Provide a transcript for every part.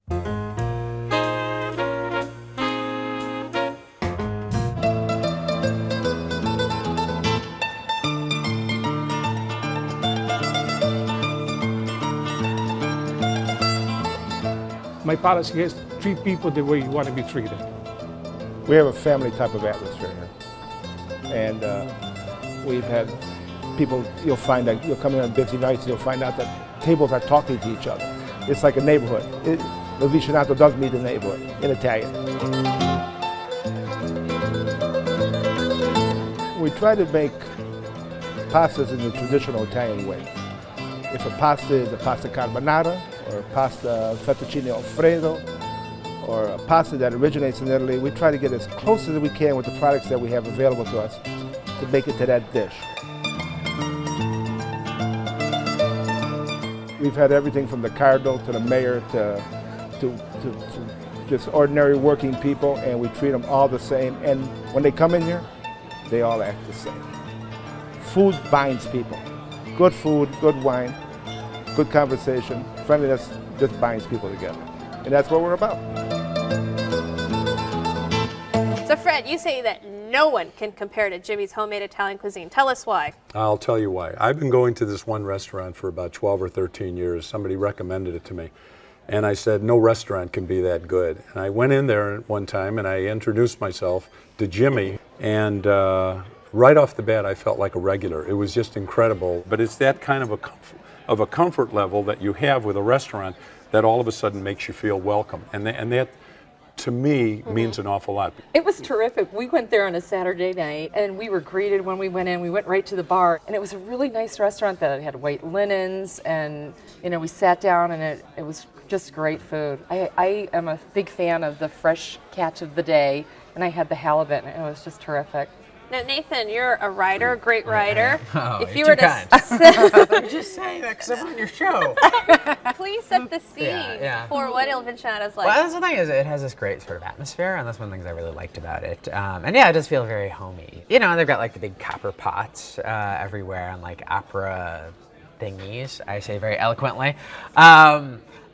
My policy is to treat people the way you want to be treated. We have a family type of atmosphere here. And we've had people, you'll find that you'll come in on busy nights, you'll find out that tables are talking to each other. It's like a neighborhood. The Vicinato does meet the neighborhood in Italian. We try to make pastas in the traditional Italian way. If a pasta is a pasta carbonara, or a pasta fettuccine alfredo, or a pasta that originates in Italy, we try to get as close as we can with the products that we have available to us to make it to that dish. We've had everything from the cardinal to the mayor to just ordinary working people, and we treat them all the same. And when they come in here, they all act the same. Food binds people. Good food, good wine, good conversation, friendliness just binds people together. And that's what we're about. So Fred, you say that no one can compare to Jimmy's homemade Italian cuisine. Tell us why. I'll tell you why. I've been going to this one restaurant for about 12 or 13 years. Somebody recommended it to me. And I said, no restaurant can be that good. And I went in there one time and I introduced myself to Jimmy. And right off the bat, I felt like a regular. It was just incredible. But it's that kind of a comfort level that you have with a restaurant that all of a sudden makes you feel welcome. And that to me, means an awful lot. It was terrific. We went there on a Saturday night, and we were greeted when we went in. We went right to the bar, and it was a really nice restaurant that had white linens, and we sat down, and it was just great food. I am a big fan of the fresh catch of the day, and I had the halibut, and it was just terrific. Now, Nathan, you're a writer, a great writer. Oh, if you you're were to I'm just saying that because I'm on your show. please set the scene Yeah. for what Il Vicinato's like. Well, that's the thing is it has this great sort of atmosphere, and that's one of the things I really liked about it. And yeah, it does feel very homey. They've got like the big copper pots everywhere and like opera thingies, I say very eloquently.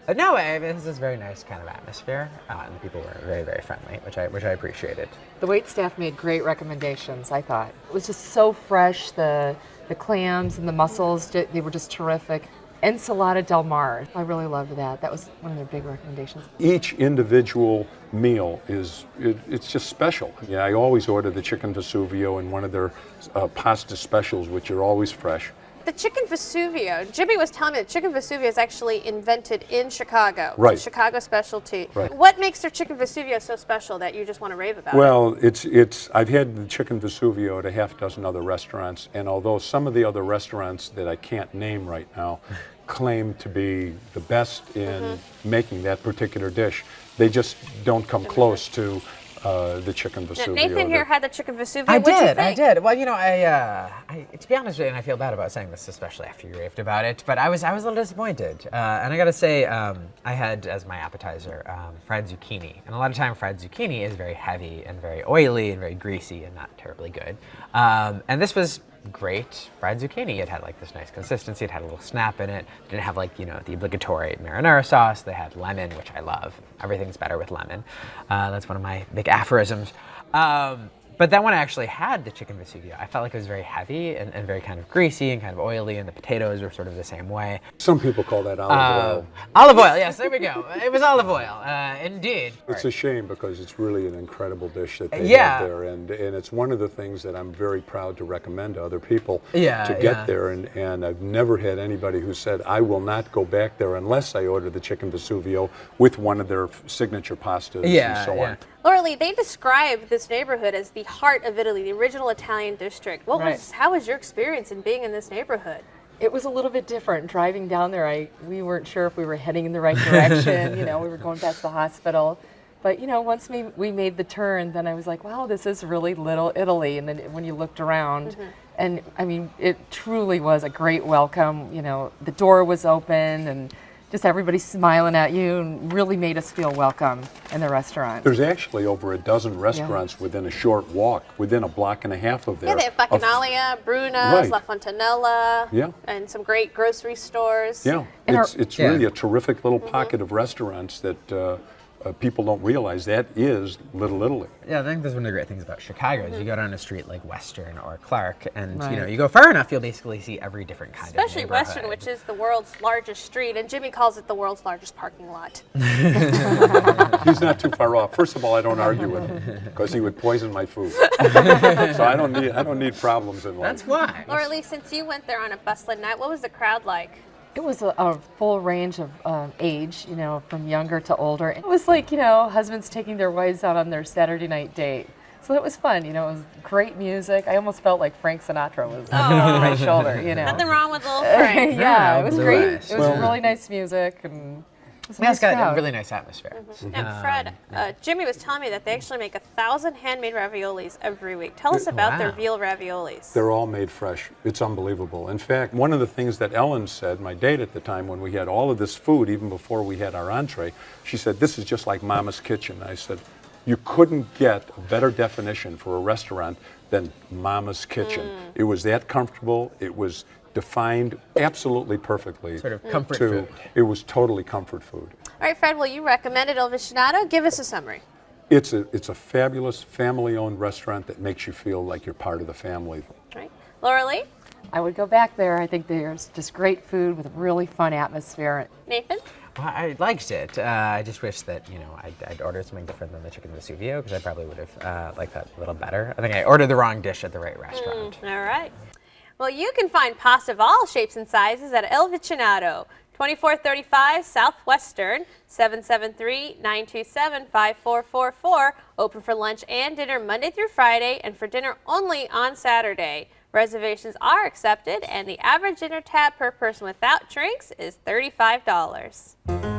But no, it has this very nice kind of atmosphere, and the people were very, very friendly, which I appreciated. The wait staff made great recommendations, I thought. It was just so fresh, the clams and the mussels, they were just terrific. Ensalada del Mar, I really loved that. That was one of their big recommendations. Each individual meal it's just special. Yeah, I always order the chicken Vesuvio and one of their pasta specials, which are always fresh. The chicken Vesuvio, Jimmy was telling me that chicken Vesuvio is actually invented in Chicago. Right. It's a Chicago specialty. Right. What makes their chicken Vesuvio so special that you just want to rave about Well, I've had the chicken Vesuvio at a half dozen other restaurants, and although some of the other restaurants that I can't name right now claim to be the best in making that particular dish, they just don't come close to the chicken Vesuvio. Now, Nathan here had the chicken Vesuvio. I What'd you think? I did. Well, I to be honest with you, and I feel bad about saying this, especially after you raved about it, but I was a little disappointed. And I got to say, I had as my appetizer fried zucchini, and a lot of time fried zucchini is very heavy and very oily and very greasy and not terribly good. And this was great fried zucchini. It had like this nice consistency. It had a little snap in it. It didn't have like the obligatory marinara sauce. They had lemon, which I love. Everything's better with lemon. That's one of my big aphorisms. But then when I actually had the chicken Vesuvio, I felt like it was very heavy and very kind of greasy and kind of oily, and the potatoes were sort of the same way. Some people call that olive oil. Olive oil, yes, there we go. It was olive oil, indeed. It's a shame because it's really an incredible dish that they Yeah. have there, and it's one of the things that I'm very proud to recommend to other people Yeah, to get there, and I've never had anybody who said, I will not go back there unless I order the chicken Vesuvio with one of their signature pastas and so on. Laura Lee, they describe this neighborhood as the heart of Italy, the original Italian district. How was your experience in being in this neighborhood? It was a little bit different. Driving down there, we weren't sure if we were heading in the right direction. We were going past the hospital. But, once we made the turn, then I was like, wow, this is really Little Italy. And then when you looked around, and I mean, it truly was a great welcome. The door was open, and just everybody smiling at you and really made us feel welcome in the restaurant. There's actually over a dozen restaurants within a short walk, within a block and a half of there. Yeah, they have Bacchanalia, Bruno's, Right. La Fontanella, Yeah. and some great grocery stores. Yeah, And it's really a terrific little pocket of restaurants that people don't realize that is Little Italy. Yeah, I think that's one of the great things about Chicago is you go down a street like Western or Clark, and Right. you go far enough, you'll basically see every different kind Especially of neighborhood. Western, which is the world's largest street, and Jimmy calls it the world's largest parking lot. He's not too far off. First of all, I don't argue with him because he would poison my food. So I don't need problems in life. That's why. Laura Lee, since you went there on a bustling night, what was the crowd like? It was a full range of age, from younger to older. It was like, husbands taking their wives out on their Saturday night date. So it was fun, it was great music. I almost felt like Frank Sinatra was on my shoulder, Nothing wrong with little Frank. Yeah, it was Blue great. eyes. It was really nice music and it was a Yeah, nice it's got a crowd. really nice atmosphere. And Fred, Jimmy was telling me that they actually make 1,000 handmade raviolis every week. Tell us about their Wow. veal raviolis. They're all made fresh. It's unbelievable. In fact, one of the things that Ellen said, my date at the time, when we had all of this food, even before we had our entree, she said, "This is just like Mama's kitchen." I said, "You couldn't get a better definition for a restaurant than Mama's kitchen." It was that comfortable. It was defined absolutely perfectly. Sort of comfort food. It was totally comfort food. All right, Fred, well, you recommended El Vicinato. Give us a summary. It's a fabulous family-owned restaurant that makes you feel like you're part of the family. All right. Laura Lee? I would go back there. I think there's just great food with a really fun atmosphere. Nathan? Well, I liked it. I just wish that, I'd ordered something different than the chicken Vesuvio because I probably would have liked that a little better. I think I ordered the wrong dish at the right restaurant. All right. Well, you can find pasta of all shapes and sizes at El Vicinato, 2435 Southwestern, 773-927-5444. Open for lunch and dinner Monday through Friday, and for dinner only on Saturday. Reservations are accepted, and the average dinner tab per person without drinks is $35.